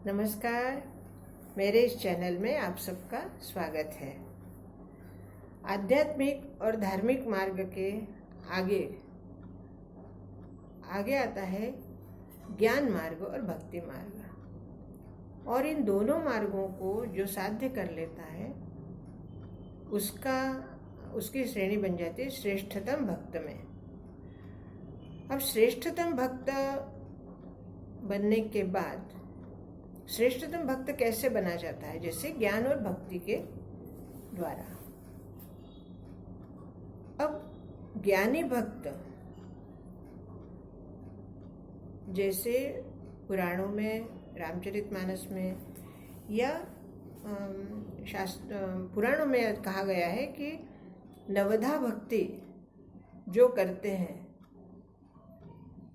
नमस्कार। मेरे इस चैनल में आप सबका स्वागत है। आध्यात्मिक और धार्मिक मार्ग के आगे आगे आता है ज्ञान मार्ग और भक्ति मार्ग, और इन दोनों मार्गों को जो साध्य कर लेता है उसकी श्रेणी बन जाती है श्रेष्ठतम भक्त में। अब श्रेष्ठतम भक्त बनने के बाद श्रेष्ठतम भक्त कैसे बना जाता है? जैसे ज्ञान और भक्ति के द्वारा। अब ज्ञानी भक्त जैसे पुराणों में, रामचरितमानस में या पुराणों में कहा गया है कि नवधा भक्ति जो करते हैं,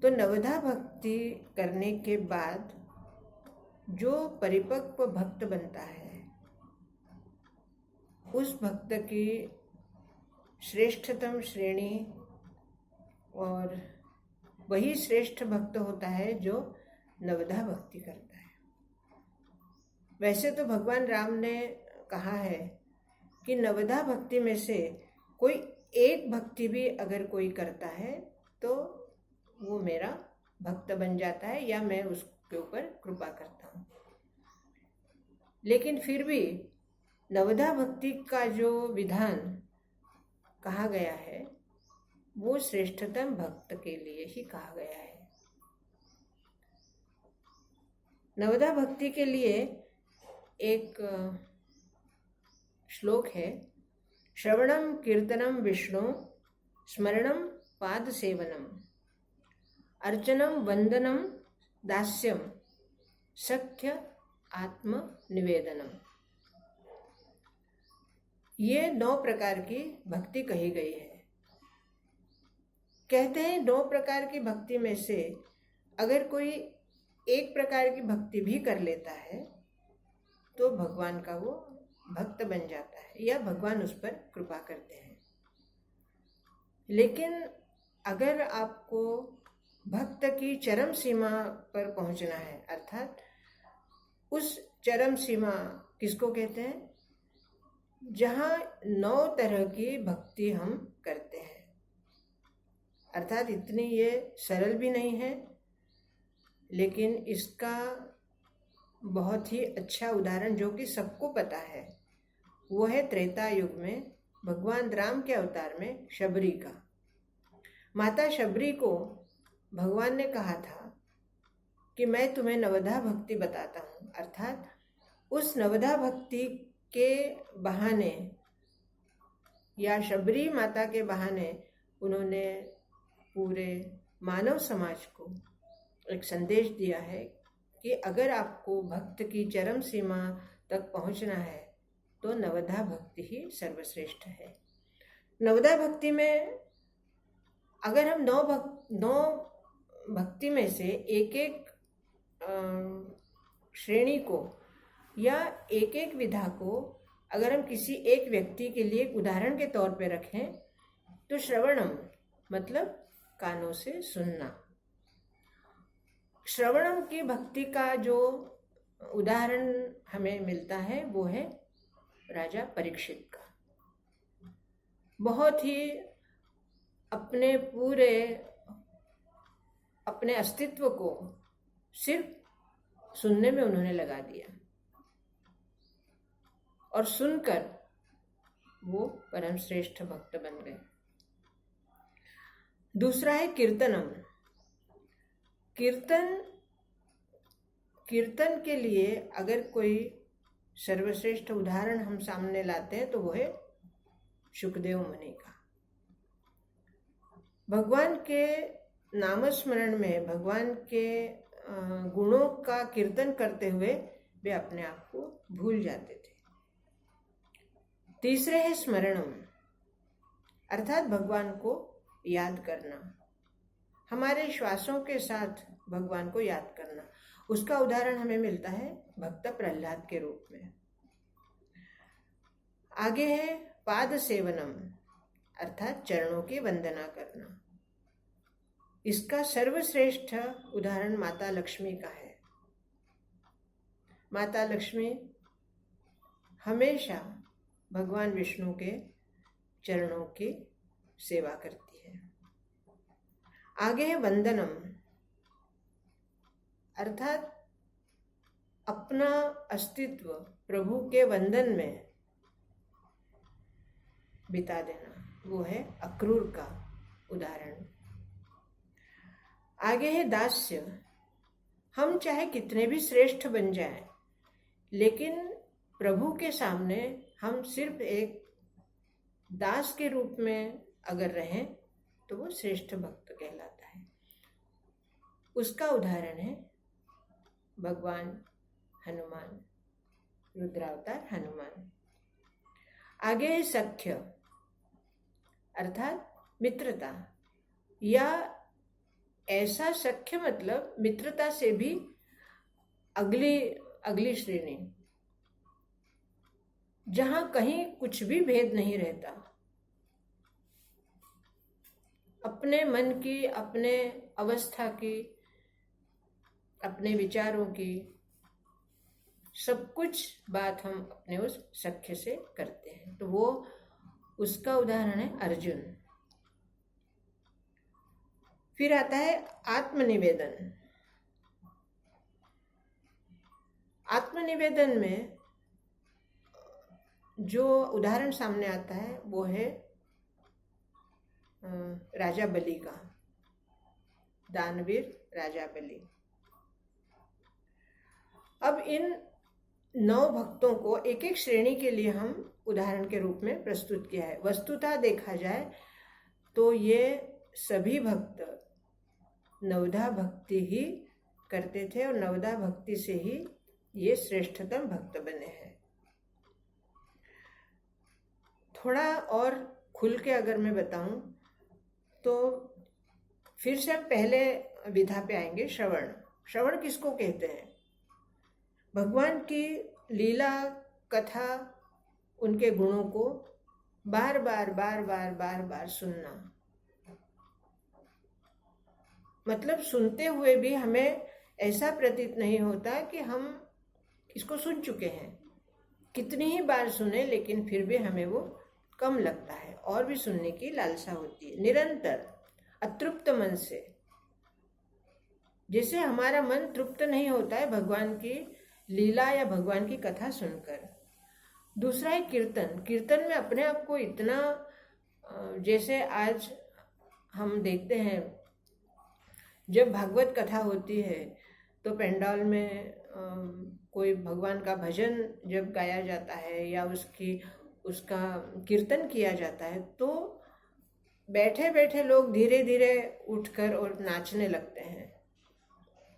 तो नवधा भक्ति करने के बाद जो परिपक्व भक्त बनता है उस भक्त की श्रेष्ठतम श्रेणी, और वही श्रेष्ठ भक्त होता है जो नवधा भक्ति करता है। वैसे तो भगवान राम ने कहा है कि नवधा भक्ति में से कोई एक भक्ति भी अगर कोई करता है तो वो मेरा भक्त बन जाता है या मैं उसके ऊपर कृपा करता हूँ। लेकिन फिर भी नवधा भक्ति का जो विधान कहा गया है वो श्रेष्ठतम भक्त के लिए ही कहा गया है। नवधा भक्ति के लिए एक श्लोक है, श्रवणम कीर्तनम विष्णु स्मरणम पाद सेवनम अर्चनम वंदनम दास्यम सख्य आत्म निवेदनम। ये 9 प्रकार की भक्ति कही गई है। कहते हैं 9 प्रकार की भक्ति में से अगर कोई एक प्रकार की भक्ति भी कर लेता है तो भगवान का वो भक्त बन जाता है या भगवान उस पर कृपा करते हैं। लेकिन अगर आपको भक्त की चरम सीमा पर पहुंचना है, अर्थात उस चरम सीमा किसको कहते हैं? जहाँ 9 तरह की भक्ति हम करते हैं। अर्थात इतनी ये सरल भी नहीं है, लेकिन इसका बहुत ही अच्छा उदाहरण जो कि सबको पता है वो है त्रेता युग में भगवान राम के अवतार में शबरी का। माता शबरी को भगवान ने कहा था कि मैं तुम्हें नवधा भक्ति बताता हूँ। अर्थात उस नवधा भक्ति के बहाने या शबरी माता के बहाने उन्होंने पूरे मानव समाज को एक संदेश दिया है कि अगर आपको भक्त की चरम सीमा तक पहुँचना है तो नवधा भक्ति ही सर्वश्रेष्ठ है। नवधा भक्ति में अगर हम 9 भक्ति में से एक श्रेणी को या एक विधा को अगर हम किसी एक व्यक्ति के लिए उदाहरण के तौर पे रखें तो श्रवणम मतलब कानों से सुनना। श्रवणम की भक्ति का जो उदाहरण हमें मिलता है वो है राजा परीक्षित का। बहुत ही अपने अस्तित्व को सिर्फ सुनने में उन्होंने लगा दिया और सुनकर वो परम श्रेष्ठ भक्त बन गए। दूसरा है कीर्तनम। कीर्तन के लिए अगर कोई सर्वश्रेष्ठ उदाहरण हम सामने लाते हैं तो वो है शुकदेव मुनि का। भगवान के नामस्मरण में, भगवान के गुणों का कीर्तन करते हुए वे अपने आप को भूल जाते थे। तीसरे है स्मरणम, अर्थात भगवान को याद करना, हमारे श्वासों के साथ भगवान को याद करना। उसका उदाहरण हमें मिलता है भक्त प्रहलाद के रूप में। आगे है पाद सेवनम, अर्थात चरणों की वंदना करना। इसका सर्वश्रेष्ठ उदाहरण माता लक्ष्मी का है। माता लक्ष्मी हमेशा भगवान विष्णु के चरणों की सेवा करती है। आगे है वंदनम, अर्थात अपना अस्तित्व प्रभु के वंदन में बिता देना, वो है अक्रूर का उदाहरण। आगे है दास्य, हम चाहे कितने भी श्रेष्ठ बन जाएं, लेकिन प्रभु के सामने हम सिर्फ एक दास के रूप में अगर रहें तो वो श्रेष्ठ भक्त कहलाता है। उसका उदाहरण है भगवान हनुमान, रुद्रावतार हनुमान। आगे है सख्य, अर्थात मित्रता, या ऐसा सख्य मतलब मित्रता से भी अगली श्रेणी, जहां कहीं कुछ भी भेद नहीं रहता, अपने मन की, अपने अवस्था की, अपने विचारों की सब कुछ बात हम अपने उस सख्य से करते हैं। तो वो उसका उदाहरण है अर्जुन। फिर आता है आत्मनिवेदन। आत्मनिवेदन में जो उदाहरण सामने आता है वो है राजा बलि का, दानवीर राजा बलि। अब इन 9 भक्तों को एक एक श्रेणी के लिए हम उदाहरण के रूप में प्रस्तुत किया है। वस्तुतः देखा जाए तो ये सभी भक्त नवधा भक्ति ही करते थे और नवधा भक्ति से ही ये श्रेष्ठतम भक्त बने हैं। थोड़ा और खुल के अगर मैं बताऊं तो फिर से हम पहले विधा पे आएंगे, श्रवण। श्रवण किसको कहते हैं? भगवान की लीला कथा, उनके गुणों को बार बार सुनना। मतलब सुनते हुए भी हमें ऐसा प्रतीत नहीं होता कि हम इसको सुन चुके हैं। कितनी ही बार सुने लेकिन फिर भी हमें वो कम लगता है और भी सुनने की लालसा होती है, निरंतर अतृप्त मन से। जैसे हमारा मन तृप्त नहीं होता है भगवान की लीला या भगवान की कथा सुनकर। दूसरा है कीर्तन। कीर्तन में अपने आप को इतना, जैसे आज हम देखते हैं जब भागवत कथा होती है तो पंडाल में कोई भगवान का भजन जब गाया जाता है या उसका कीर्तन किया जाता है तो बैठे बैठे लोग धीरे धीरे उठकर और नाचने लगते हैं।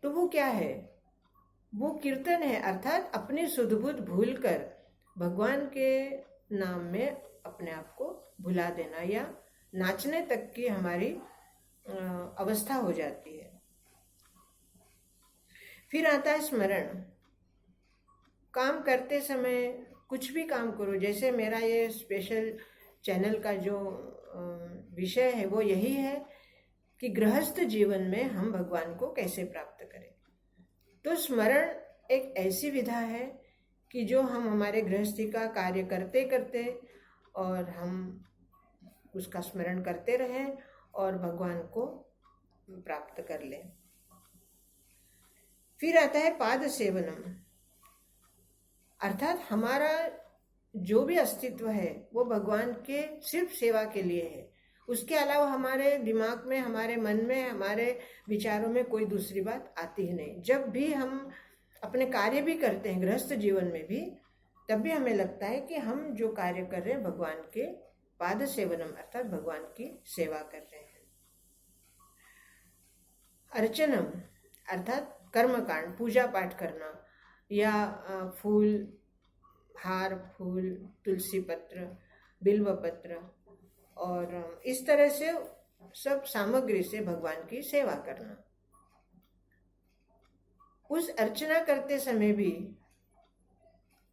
तो वो क्या है? वो कीर्तन है, अर्थात अपनी सुध-बुध भूलकर भगवान के नाम में अपने आप को भुला देना या नाचने तक की हमारी अवस्था हो जाती है। फिर आता है स्मरण। काम करते समय कुछ भी काम करो, जैसे मेरा ये स्पेशल चैनल का जो विषय है वो यही है कि गृहस्थ जीवन में हम भगवान को कैसे प्राप्त करें। तो स्मरण एक ऐसी विधा है कि जो हम हमारे गृहस्थी का कार्य करते करते और हम उसका स्मरण करते रहें और भगवान को प्राप्त कर लें। फिर आता है पाद सेवनम, अर्थात हमारा जो भी अस्तित्व है वो भगवान के सिर्फ सेवा के लिए है। उसके अलावा हमारे दिमाग में, हमारे मन में, हमारे विचारों में कोई दूसरी बात आती ही नहीं। जब भी हम अपने कार्य भी करते हैं गृहस्थ जीवन में भी, तब भी हमें लगता है कि हम जो कार्य कर रहे हैं भगवान के पाद सेवनम, अर्थात भगवान की सेवा कर रहे हैं। अर्चनम, अर्थात कर्मकांड, पूजा पाठ करना या फूल, हार, फूल, तुलसी पत्र, बिल्व पत्र और इस तरह से सब सामग्री से भगवान की सेवा करना। उस अर्चना करते समय भी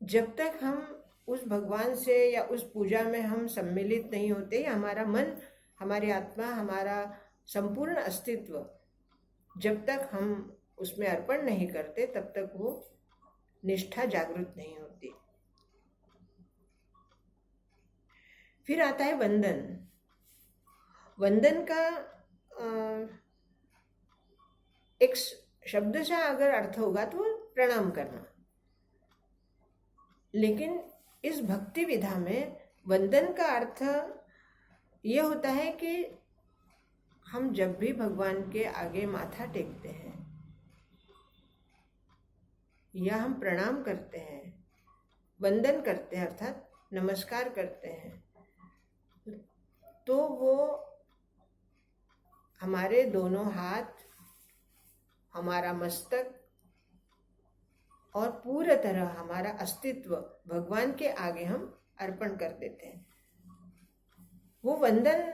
जब तक हम उस भगवान से या उस पूजा में हम सम्मिलित नहीं होते, हमारा मन, हमारी आत्मा, हमारा संपूर्ण अस्तित्व जब तक हम उसमें अर्पण नहीं करते तब तक वो निष्ठा जागृत नहीं होती। फिर आता है वंदन। वंदन का एक शब्द से अगर अर्थ होगा तो प्रणाम करना, लेकिन इस भक्ति विधा में वंदन का अर्थ ये होता है कि हम जब भी भगवान के आगे माथा टेकते हैं या हम प्रणाम करते हैं, वंदन करते हैं अर्थात नमस्कार करते हैं, तो वो हमारे दोनों हाथ, हमारा मस्तक और पूरी तरह हमारा अस्तित्व भगवान के आगे हम अर्पण कर देते हैं। वो वंदन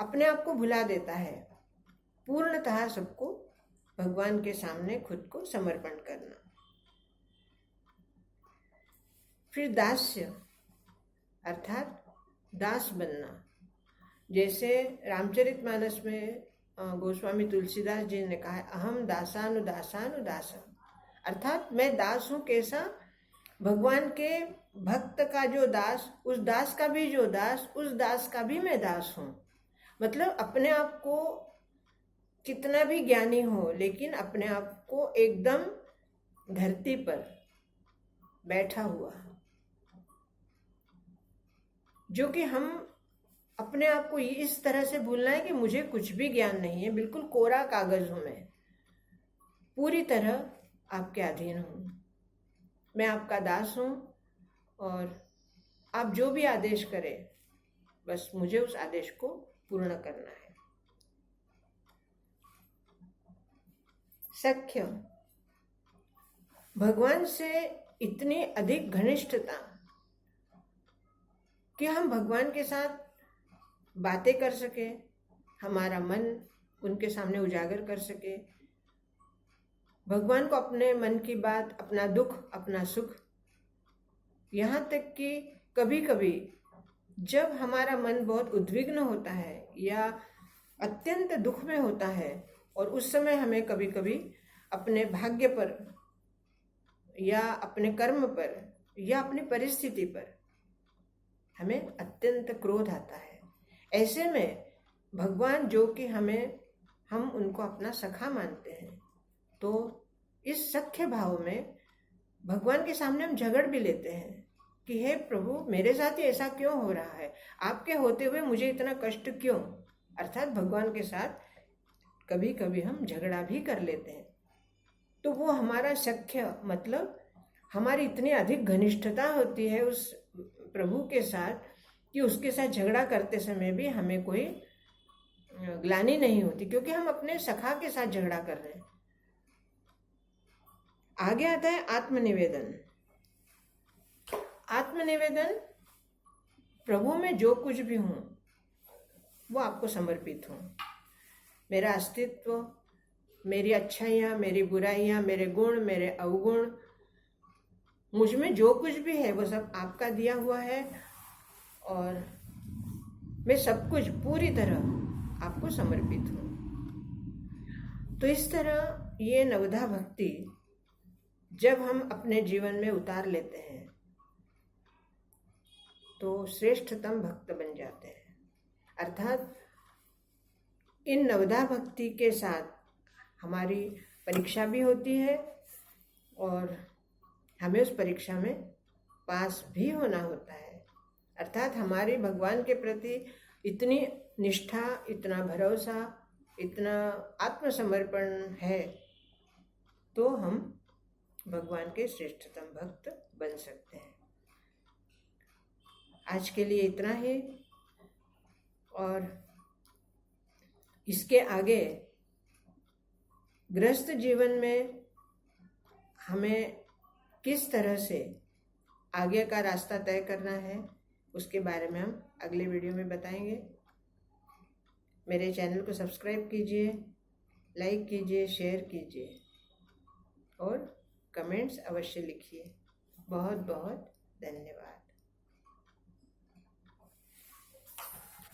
अपने आप को भुला देता है, पूर्णतः सबको भगवान के सामने खुद को समर्पण करना। फिर दास्य अर्थात दास बनना। जैसे रामचरितमानस में गोस्वामी तुलसीदास जी ने कहा है, अहम दासानुदासानुदास, अर्थात मैं दास हूँ। कैसा? भगवान के भक्त का जो दास, उस दास का भी जो दास, उस दास का भी मैं दास हूँ। मतलब अपने आप को कितना भी ज्ञानी हो, लेकिन अपने आप को एकदम धरती पर बैठा हुआ, जो कि हम अपने आप को इस तरह से भूलना है कि मुझे कुछ भी ज्ञान नहीं है, बिल्कुल कोरा कागज हूं मैं, पूरी तरह आपके अधीन हूं, मैं आपका दास हूं और आप जो भी आदेश करें बस मुझे उस आदेश को पूर्ण करना है। सख्य, भगवान से इतनी अधिक घनिष्ठता कि हम भगवान के साथ बातें कर सके, हमारा मन उनके सामने उजागर कर सके, भगवान को अपने मन की बात, अपना दुख, अपना सुख, यहाँ तक कि कभी कभी जब हमारा मन बहुत उद्विग्न होता है या अत्यंत दुख में होता है, और उस समय हमें कभी कभी अपने भाग्य पर या अपने कर्म पर या अपनी परिस्थिति पर हमें अत्यंत क्रोध आता है। ऐसे में भगवान, जो कि हम उनको अपना सखा मानते हैं, तो इस सख्य भाव में भगवान के सामने हम झगड़ भी लेते हैं कि हे प्रभु, मेरे साथ ही ऐसा क्यों हो रहा है, आपके होते हुए मुझे इतना कष्ट क्यों। अर्थात भगवान के साथ कभी कभी हम झगड़ा भी कर लेते हैं। तो वो हमारा सख्य, मतलब हमारी इतनी अधिक घनिष्ठता होती है उस प्रभु के साथ कि उसके साथ झगड़ा करते समय भी हमें कोई ग्लानि नहीं होती, क्योंकि हम अपने सखा के साथ झगड़ा कर रहे हैं। आगे आता है आत्मनिवेदन। आत्मनिवेदन, प्रभु में जो कुछ भी हूं वो आपको समर्पित हूं। मेरा अस्तित्व, मेरी अच्छाइयाँ, मेरी बुराइयाँ, मेरे गुण, मेरे अवगुण, मुझ में जो कुछ भी है वो सब आपका दिया हुआ है, और मैं सब कुछ पूरी तरह आपको समर्पित हूँ। तो इस तरह ये नवधा भक्ति जब हम अपने जीवन में उतार लेते हैं तो श्रेष्ठतम भक्त बन जाते हैं। अर्थात इन नवधा भक्ति के साथ हमारी परीक्षा भी होती है और हमें उस परीक्षा में पास भी होना होता है। अर्थात हमारी भगवान के प्रति इतनी निष्ठा, इतना भरोसा, इतना आत्मसमर्पण है, तो हम भगवान के श्रेष्ठतम भक्त बन सकते हैं। आज के लिए इतना ही, और इसके आगे गृहस्थ जीवन में हमें किस तरह से आगे का रास्ता तय करना है, उसके बारे में हम अगले वीडियो में बताएंगे। मेरे चैनल को सब्सक्राइब कीजिए, लाइक कीजिए, शेयर कीजिए और कमेंट्स अवश्य लिखिए। बहुत बहुत धन्यवाद।